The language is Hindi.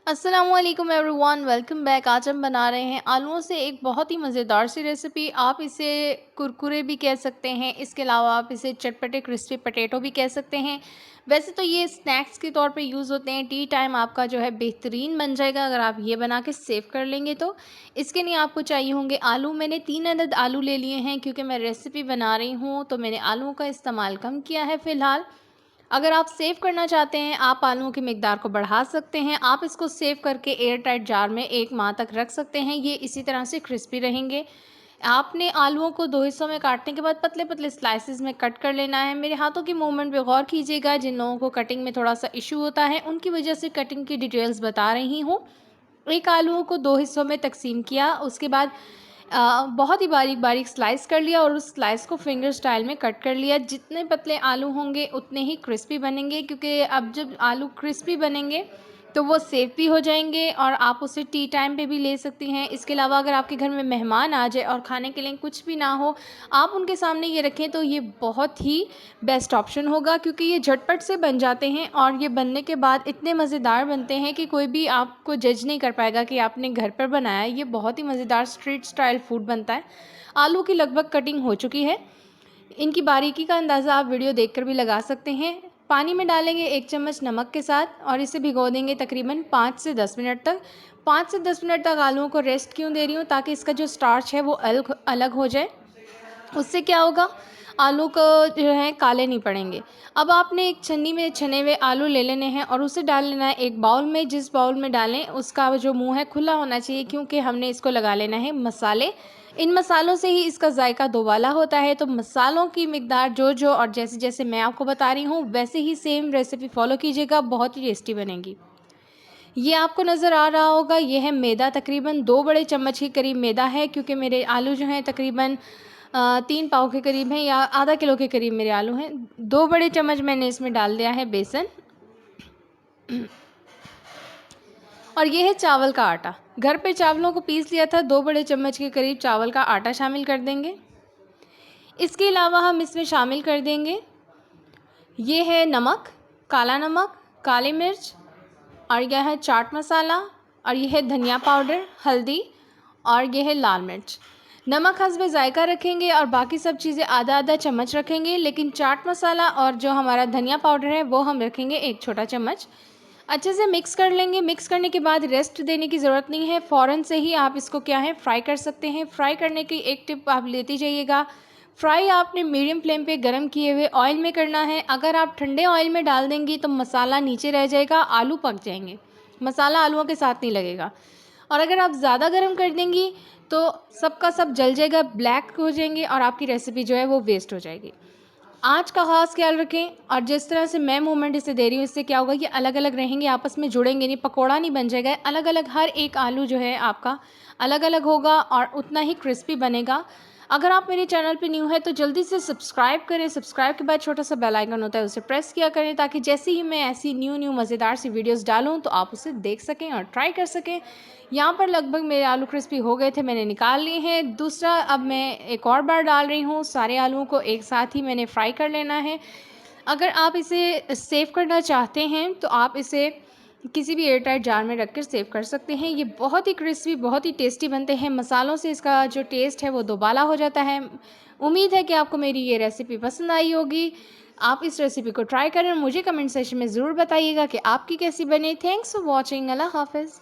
अस्सलामुअलैकुम एवरीवन, वेलकम बैक। आज हम बना रहे हैं आलूओं से एक बहुत ही मज़ेदार सी रेसिपी। आप इसे कुरकुरे भी कह सकते हैं, इसके अलावा आप इसे चटपटे क्रिस्पी पटेटो भी कह सकते हैं। वैसे तो ये स्नैक्स के तौर पे यूज़ होते हैं। टी टाइम आपका जो है बेहतरीन बन जाएगा अगर आप ये बना के सेव कर लेंगे तो। इसके लिए आपको चाहिए होंगे आलू। मैंने 3 अदद आलू ले लिए हैं क्योंकि मैं रेसिपी बना रही हूँ, तो मैंने आलूओं का इस्तेमाल कम किया है फ़िलहाल। अगर आप सेव करना चाहते हैं, आप आलूओं की मिकदार को बढ़ा सकते हैं। आप इसको सेव करके एयर टाइट जार में 1 माह तक रख सकते हैं। ये इसी तरह से क्रिस्पी रहेंगे। आपने आलूओं को 2 हिस्सों में काटने के बाद पतले-पतले स्लाइसेस में कट कर लेना है। मेरे हाथों की मूवमेंट पे गौर कीजिएगा। जिन लोगों को कटिंग में थोड़ा-सा इश्यू होता है, उनकी वजह से कटिंग की डिटेल्स बता रही हूँ। एक आलूओं को 2 हिस्सों में तकसीम किया, उसके बाद बहुत ही बारीक-बारीक स्लाइस कर लिया और उस स्लाइस को फिंगर स्टाइल में कट कर लिया। जितने पतले आलू होंगे उतने ही क्रिस्पी बनेंगे, क्योंकि अब जब आलू क्रिस्पी बनेंगे तो वो सेफ भी हो जाएंगे और आप उसे टी टाइम पे भी ले सकती हैं। इसके अलावा अगर आपके घर में मेहमान आ जाए और खाने के लिए कुछ भी ना हो, आप उनके सामने ये रखें तो ये बहुत ही बेस्ट ऑप्शन होगा, क्योंकि ये झटपट से बन जाते हैं और ये बनने के बाद इतने मज़ेदार बनते हैं कि कोई भी आपको जज नहीं कर पाएगा कि आपने घर पर बनाया है। ये बहुत ही मज़ेदार स्ट्रीट स्टाइल फूड बनता है। आलू की लगभग कटिंग हो चुकी है। इनकी बारीकी का अंदाज़ा आप वीडियो देखकर भी लगा सकते हैं। पानी में डालेंगे 1 चम्मच नमक के साथ और इसे भिगो देंगे तकरीबन 5 से 10 मिनट तक। 5 से 10 मिनट तक आलूओं को रेस्ट क्यों दे रही हूँ? ताकि इसका जो स्टार्च है वो अलग अलग हो जाए। उससे क्या होगा, आलू को जो है काले नहीं पड़ेंगे। अब आपने एक छन्नी में छने हुए आलू ले लेने हैं और उसे डाल लेना है एक बाउल में। जिस बाउल में डालें उसका जो मुंह है खुला होना चाहिए, क्योंकि हमने इसको लगा लेना है मसाले। इन मसालों से ही इसका जायका दोबाला होता है। तो मसालों की मिकदार जो और जैसे जैसे मैं आपको बता रही हूँ वैसे ही सेम रेसिपी फॉलो कीजिएगा, बहुत ही टेस्टी बनेगी। ये आपको नज़र आ रहा होगा, ये है मैदा। तकरीबन 2 बड़े चम्मच के करीब मैदा है, क्योंकि मेरे आलू जो हैं तकरीबन 3 पाव के करीब हैं या आधा किलो के करीब मेरे आलू हैं। 2 बड़े चम्मच मैंने इसमें डाल दिया है बेसन। और ये है चावल का आटा। घर पे चावलों को पीस लिया था। 2 बड़े चम्मच के करीब चावल का आटा शामिल कर देंगे। इसके अलावा हम इसमें शामिल कर देंगे, ये है नमक, काला नमक, काली मिर्च, और यह है चाट मसाला, और यह है धनिया पाउडर, हल्दी, और यह है लाल मिर्च। नमक हस्बे ज़ायका रखेंगे और बाकी सब चीज़ें आधा आधा चम्मच रखेंगे, लेकिन चाट मसाला और जो हमारा धनिया पाउडर है वो हम रखेंगे 1 छोटा चम्मच। अच्छे से मिक्स कर लेंगे। मिक्स करने के बाद रेस्ट देने की ज़रूरत नहीं है, फ़ौरन से ही आप इसको क्या है फ्राई कर सकते हैं। फ्राई करने की एक टिप आप लेती जाइएगा। फ्राई आपने मीडियम फ्लेम पे गरम किए हुए ऑयल में करना है। अगर आप ठंडे ऑयल में डाल देंगी तो मसाला नीचे रह जाएगा, आलू पक जाएंगे, मसाला आलूओं के साथ नहीं लगेगा। और अगर आप ज़्यादा गर्म कर देंगी तो सबका सब जल जाएगा, ब्लैक हो जाएंगे और आपकी रेसिपी जो है वो वेस्ट हो जाएगी। आँच का ख़ास ख्याल रखें, और जिस तरह से मैं मूवमेंट इसे दे रही हूँ इससे क्या होगा, ये अलग अलग रहेंगे, आपस में जुड़ेंगे नहीं, पकौड़ा नहीं बन जाएगा। अलग अलग हर एक आलू जो है आपका अलग अलग होगा और उतना ही क्रिस्पी बनेगा। अगर आप मेरे चैनल पे न्यू है तो जल्दी से सब्सक्राइब करें। सब्सक्राइब के बाद छोटा सा बेल आइकन होता है, उसे प्रेस किया करें, ताकि जैसे ही मैं ऐसी न्यू मज़ेदार सी वीडियोस डालूं तो आप उसे देख सकें और ट्राई कर सकें। यहाँ पर लगभग मेरे आलू क्रिस्पी हो गए थे, मैंने निकाल लिए हैं। दूसरा अब मैं एक और बार डाल रही हूँ। सारे आलूओं को एक साथ ही मैंने फ्राई कर लेना है। अगर आप इसे सेव करना चाहते हैं तो आप इसे किसी भी एयर टाइट जार में रख कर सेव कर सकते हैं। ये बहुत ही क्रिस्पी, बहुत ही टेस्टी बनते हैं। मसालों से इसका जो टेस्ट है वो दोबाला हो जाता है। उम्मीद है कि आपको मेरी ये रेसिपी पसंद आई होगी। आप इस रेसिपी को ट्राई करें और मुझे कमेंट सेक्शन में ज़रूर बताइएगा कि आपकी कैसी बनी। Thanks for watching. अल्लाह हाफ़िज़।